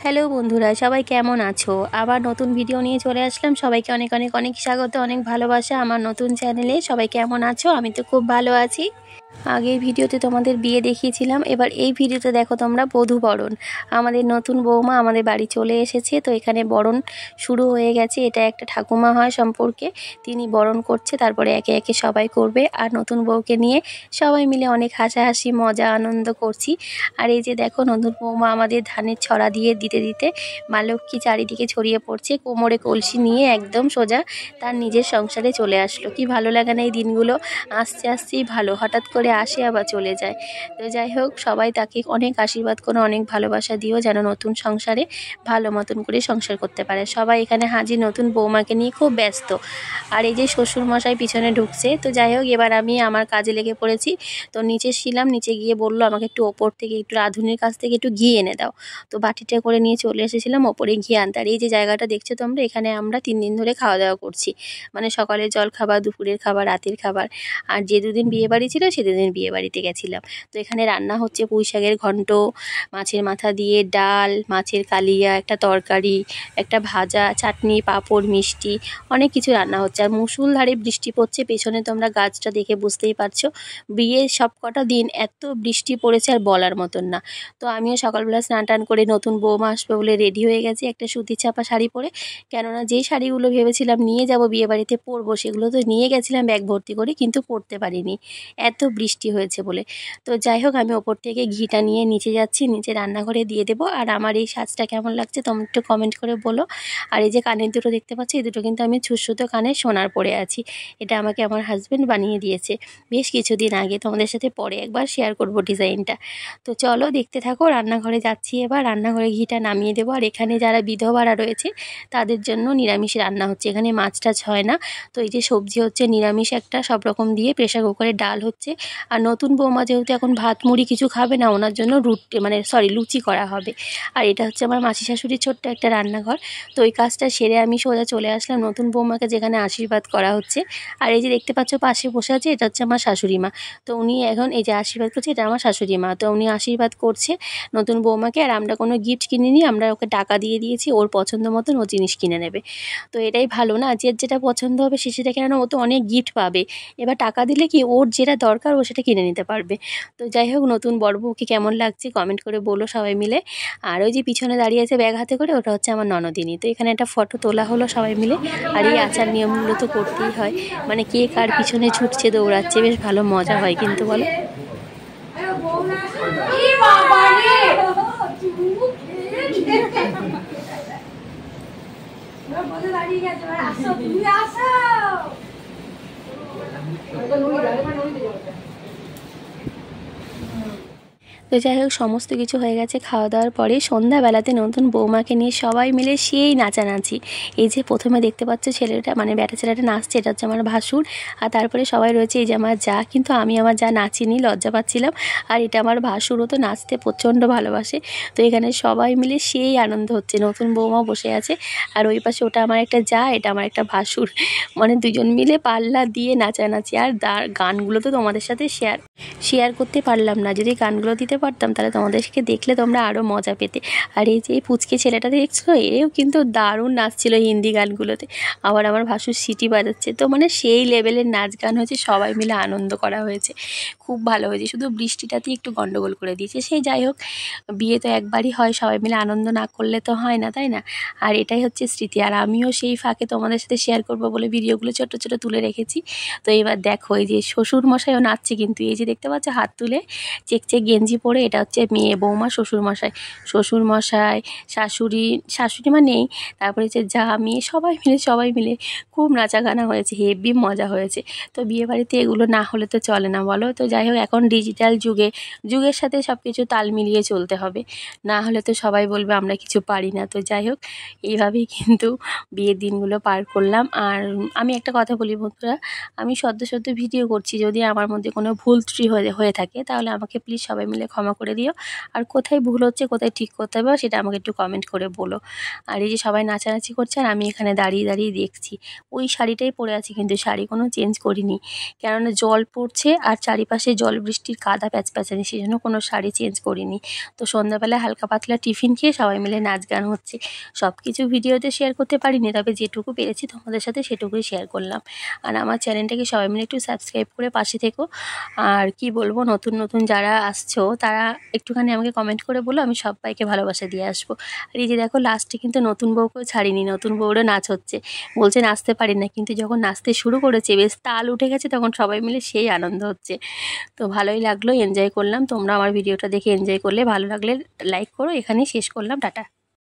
Hello বন্ধুরা, সবাই কেমন আছো? আবার নতুন ভিডিও নিয়ে চলে আসলাম। সবাইকে অনেক অনেক অনেক স্বাগত, অনেক ভালোবাসা আমার নতুন চ্যানেলে। সবাই কেমন আছো? আমি তো খুব ভালো আছি। আগের ভিডিওতে তোমাদের বিয়ে দেখিয়েছিলাম, এবার এই ভিডিওতে দেখো তোমরা বধূবরণ। আমাদের নতুন বৌমা আমাদের বাড়ি চলে এসেছে, তো এখানে বরণ শুরু হয়ে গেছে। এটা একটা ঠাকুমা হয় সম্পর্কে, তিনি বরণ করছে, তারপরে একে একে সবাই করবে। আর নতুন বউকে নিয়ে সবাই মিলে অনেক হাসাহাসি মজা আনন্দ করছি। আর এই যে দেখো নতুন বৌমা আমাদের ধানের ছড়া দিয়ে দিতে দিতে মা লক্ষ্মী চারিদিকে ছড়িয়ে পড়ছে, কোমরে কলসি নিয়ে একদম সোজা তার নিজের সংসারে চলে আসলো। কি ভালো লাগে না এই দিনগুলো, আসতে আসতেই ভালো, হঠাৎ করে আসে আবার চলে যায়। তো যাই হোক, সবাই তাকে অনেক আশীর্বাদ করো, অনেক ভালোবাসা দিও, যেন নতুন সংসারে ভালো মতন করে সংসার করতে পারে। সবাই এখানে হাজির, নতুন বৌমাকে নিয়ে খুব ব্যস্ত। আর এই যে শ্বশুরমশাই পিছনে ঢুকছে। তো যাই হোক, এবার আমি আমার কাজে লেগে পড়েছি। তো নিচে ছিলাম, নিচে গিয়ে বললো আমাকে একটু ওপর থেকে, একটু রাঁধুনির কাছ থেকে একটু ঘি এনে দাও। তো বাটিটা করে নিয়ে চলে এসেছিলাম ওপরে ঘি আনতে। আর এই যে জায়গাটা দেখছো তোমরা, এখানে আমরা 3 দিন ধরে খাওয়া দাওয়া করছি, মানে সকালের জল খাবার, দুপুরের খাবার, রাতের খাবার। আর যে দুদিন বিয়ে বাড়ি ছিল সে দুদিন বিয়ে বাড়িতে গেছিলাম। তো এখানে রান্না হচ্ছে পুঁই শাকের ঘন্ট, মাছের মাথা দিয়ে ডাল, মাছের কালিয়া, একটা তরকারি, একটা ভাজা, চাটনি, পাঁপড়, মিষ্টি, অনেক কিছু রান্না হচ্ছে। আর মুষলধারে বৃষ্টি পড়ছে, পেছনে তোমরা গাছটা দেখে বুঝতেই পারছো। বিয়ের সব কটা দিন এত বৃষ্টি পড়েছে আর বলার মতন না। তো আমিও সকালবেলা স্নান টান করে নতুন বৌমা আসবে বলে রেডি হয়ে গেছি একটা সুতির ছাপা শাড়ি পরে। কেননা যেই শাড়িগুলো ভেবেছিলাম নিয়ে যাব বিয়ে বাড়িতে পরবো, সেগুলো তো নিয়ে গেছিলাম ব্যাগ ভর্তি করে, কিন্তু পরতে পারিনি, এত বৃষ্টি হয়েছে বলে। তো যাই হোক, আমি ওপর থেকে ঘিটা নিয়ে নিচে যাচ্ছি, নিচে রান্নাঘরে দিয়ে দেবো। আর আমার এই সাজটা কেমন লাগছে তোমরা একটু কমেন্ট করে বলো। আর এই যে কানের দুটো দেখতে পাচ্ছি, এই দুটো কিন্তু আমি ছুঁচসুতো কানের সোনার পরে আছি। এটা আমাকে আমার হাজব্যান্ড বানিয়ে দিয়েছে বেশ কিছুদিন আগে। তোমাদের সাথে পরে একবার শেয়ার করবো ডিজাইনটা। তো চলো দেখতে থাকো। রান্নাঘরে যাচ্ছি, এবার রান্নাঘরে ঘিটা নামিয়ে দেবো। আর এখানে যারা বিধবারা রয়েছে তাদের জন্য নিরামিষ রান্না হচ্ছে, এখানে মাছ টাছ হয় না। তো এই যে সবজি হচ্ছে নিরামিষ একটা, সব রকম দিয়ে প্রেশার কুকারে ডাল হচ্ছে। আর নতুন বৌমা যেহেতু এখন ভাত মুড়ি কিছু খাবে না, ওনার জন্য লুচি করা হবে। আর এটা হচ্ছে আমার মাসি শাশুড়ির ছোট্ট একটা রান্নাঘর। তো ওই কাজটা সেরে আমি সোজা চলে আসলাম নতুন বৌমাকে যেখানে আশীর্বাদ করা হচ্ছে। আর এই যে দেখতে পাচ্ছ পাশে বসে আছে, এটা হচ্ছে আমার শাশুড়ি মা। তো উনি এখন এই যে আশীর্বাদ করছে, এটা আমার শাশুড়ি মা। তো উনি আশীর্বাদ করছে নতুন বৌমাকে। আর আমরা কোনো গিফট কিনিনি, আমরা ওকে টাকা দিয়ে দিয়েছি, ওর পছন্দ মতন ও জিনিস কিনে নেবে। তো এটাই ভালো না, যে যেটা পছন্দ হবে সে সেটা কেন, ও তো অনেক গিফট পাবে। এবার টাকা দিলে কি ওর যেটা দরকার ও সেটা কিনে নিতে পারবে। তো যাই হোক, নতুন বড় বউকে কেমন লাগছে কমেন্ট করে বলো সবাই মিলে। আর ওই যে পিছনে দাঁড়িয়ে আছে ব্যাগ হাতে করে, ওটা হচ্ছে আমার ননদিনী। তো এখানে একটা ফটো তোলা হলো সবাই মিলে। আর এই আচার নিয়মগুলো তো করতেই হয়, মানে কে কার পিছনে ছুটছে দৌড়াচ্ছে, বেশ ভালো মজা হয় কিন্তু বলো। তো যাই হোক, সমস্ত কিছু হয়ে গেছে খাওয়া দাওয়ার পরে। সন্ধ্যাবেলাতে নতুন বৌমাকে নিয়ে সবাই মিলে সেই নাচানাচি। এই যে প্রথমে দেখতে পাচ্ছ ছেলেটা, মানে ব্যাটা ছেলেটা নাচছে, এটা হচ্ছে আমার ভাসুর। আর তারপরে সবাই রয়েছে, এই যে আমার যা, কিন্তু আমি আমার যা নাচিনি, লজ্জা পাচ্ছিলাম। আর এটা আমার ভাসুরও তো নাচতে প্রচণ্ড ভালোবাসে। তো এখানে সবাই মিলে সেই আনন্দ হচ্ছে, নতুন বৌমাও বসে আছে। আর ওই পাশে ওটা আমার একটা যা, এটা আমার একটা ভাসুর, মানে দুজন মিলে পাল্লা দিয়ে নাচানাচি। আর গানগুলো তো তোমাদের সাথে শেয়ার করতে পারলাম না, যদি গানগুলো দিতে পারতাম তাহলে তোমাদেরকে দেখলে তোমরা আরও মজা পেতে। আর এই যে পুচকে ছেলেটা দেখছো, এও কিন্তু দারুণ নাচছিল হিন্দি গানগুলোতে। আবার আমার ভাসুর সিটি বাজাচ্ছে। তো মানে সেই লেভেলের নাচ গান হয়েছে, সবাই মিলে আনন্দ করা হয়েছে, খুব ভালো হয়েছে। শুধু বৃষ্টিটাতেই একটু গন্ডগোল করে দিয়েছে, সেই যাই হোক, বিয়ে তো একবারই হয়, সবাই মিলে আনন্দ না করলে তো হয় না, তাই না? আর এটাই হচ্ছে স্মৃতি। আর আমিও সেই ফাঁকে তোমাদের সাথে শেয়ার করবো বলে ভিডিওগুলো ছোটো ছোটো তুলে রেখেছি। তো এবার দেখো, এই যে শ্বশুরমশাইও নাচছে কিন্তু, এই যে দেখতে পাচ্ছ হাত তুলে চেক গেঞ্জি পরে, এটা হচ্ছে মেয়ে বৌমা, শ্বশুরমশাই, শাশুড়ি মা নেই, তারপরে হচ্ছে যা, মেয়ে, সবাই মিলে খুব নাচা গানা হয়েছে, হেভি মজা হয়েছে। তো বিয়ে বাড়িতে এগুলো না হলে তো চলে না বলো। তো যাই হোক, এখন ডিজিটাল যুগের সাথে সব কিছু তাল মিলিয়ে চলতে হবে, না হলে তো সবাই বলবে আমরা কিছু পারি না। তো যাই হোক, এইভাবেই কিন্তু বিয়ের দিনগুলো পার করলাম। আর আমি একটা কথা বলি বন্ধুরা, আমি সদ্য ভিডিও করছি, যদি আমার মধ্যে কোনো ভুল ত্রুটি হয়ে থাকে তাহলে আমাকে প্লিজ সবাই মিলে ক্ষমা করে দিও। আর কোথায় ভুল হচ্ছে, কোথায় ঠিক করতে হবে সেটা আমাকে একটু কমেন্ট করে বলো। আর এই যে সবাই নাচানাচি করছে, আর আমি এখানে দাঁড়িয়ে দাঁড়িয়ে দেখছি। ওই শাড়িটাই পরে আছি, কিন্তু শাড়ি কোনো চেঞ্জ করিনি, কেননা জল পড়ছে আর চারিপাশে সেই জল বৃষ্টির কাদা প্যাচপ্যাচানি, সেই জন্য কোনো শাড়ি চেঞ্জ করিনি। তো সন্ধ্যাবেলায় হালকা পাতলা টিফিন খেয়ে সবাই মিলে নাচ গান হচ্ছে। সব কিছু ভিডিওতে শেয়ার করতে পারিনি, তবে যেটুকু পেরেছি তোমাদের সাথে সেটুকুই শেয়ার করলাম। আর আমার চ্যানেলটাকে সবাই মিলে একটু সাবস্ক্রাইব করে পাশে থেকো। আর কি বলবো, নতুন নতুন যারা আসছো তারা একটুখানি আমাকে কমেন্ট করে বলো, আমি সবাইকে ভালোবাসা দিয়ে আসবো। আর এই যে দেখো, লাস্টে কিন্তু নতুন বউকেও ছাড়িনি, নতুন বউরও নাচ হচ্ছে। বলছে নাচতে পারি না, কিন্তু যখন নাচতে শুরু করেছে, বেশ তাল উঠে গেছে, তখন সবাই মিলে সেই আনন্দ হচ্ছে। তো ভালোই লাগলো, এনজয় করলাম। তোমরা আমার ভিডিওটা দেখে এনজয় করলে, ভালো লাগলে লাইক করো। এখানেই শেষ করলাম, টাটা।